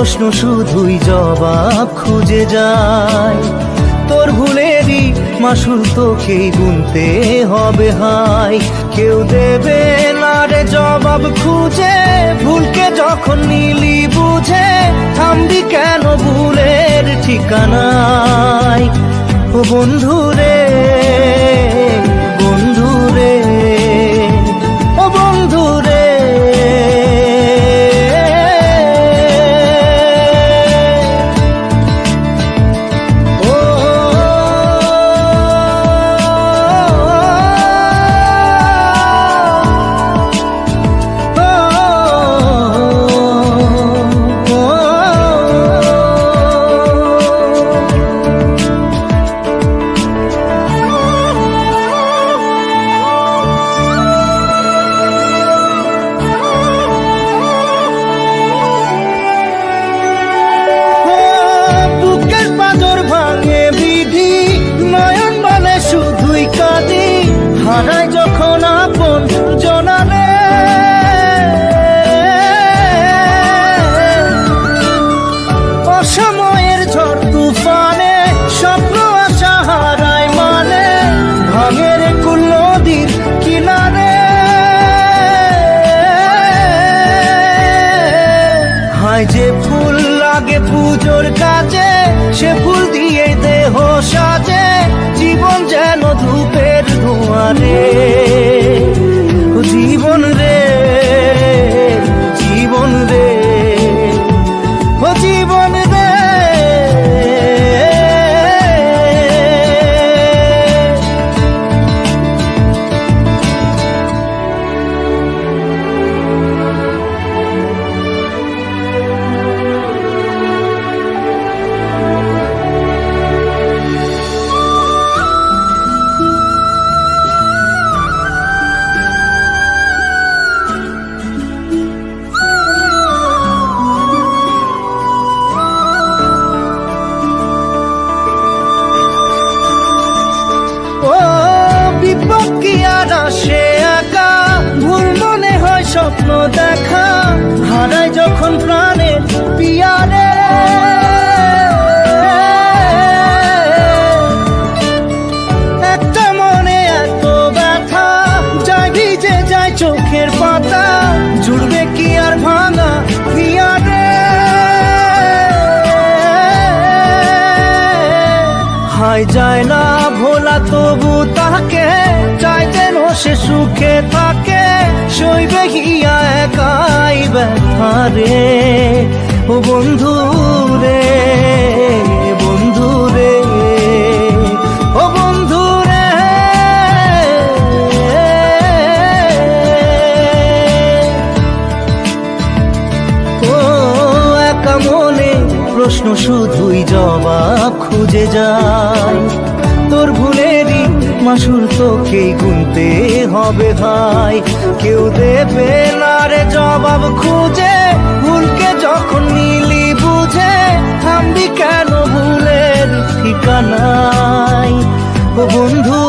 প্রশ্ন শুধুই জবাব খুঁজে যায়। তোর ভুলেরই মাসুল তোকেই গুনতে হবে হাই। কেউ দেবে না রে জবাব খুঁজে, ভুলকে যখন নিলি বুঝে থামবি কেন ভুলের ঠিকানায়। ও বন্ধু রে, বন্ধু রে, ও বন্ধু রে। হারাই যখন আপন জনারে, অসময়ের ঝড় তুফানে স্বপ্ন আশা হারায় মানে, ভাঙের কুল নদীর কিনারে। হায় যে ফুল লাগে পুজোর কাজে, সে ফুল দিয়ে দেহ সাজে, জীবন যেন ধূপের ধোঁয়ারে। ও জীবন রে, জীবন রে, ও জীবন রে। সে একা ভুল মনে হয় স্বপ্ন দেখা, হারাই যখন প্রাণের পিয়ারে। একটা মনে এত ব্যথা যায় ভিজে যায় চোখের পাতা, জুড়বে কি আর ভাঙা পিয়ারে। হায় যায় না ভোলা তবু তাকে চাই যেন সে সুখে থাকে, সইবে হিয়া একাই ব্যথা রে। ও বন্ধু রে, বন্ধু রে, ও বন্ধু রে। ও একা মনে প্রশ্ন শুধুই জবাব খুঁজে যায়। তোর ভুলেরই মাসুল তোকেই গুনতে হবে ভাই। কেউ দেবে না রে জবাব খুঁজে, ভুলকে যখন নিলি বুঝে থামবি কেন ভুলের ঠিকানায়। ও বন্ধু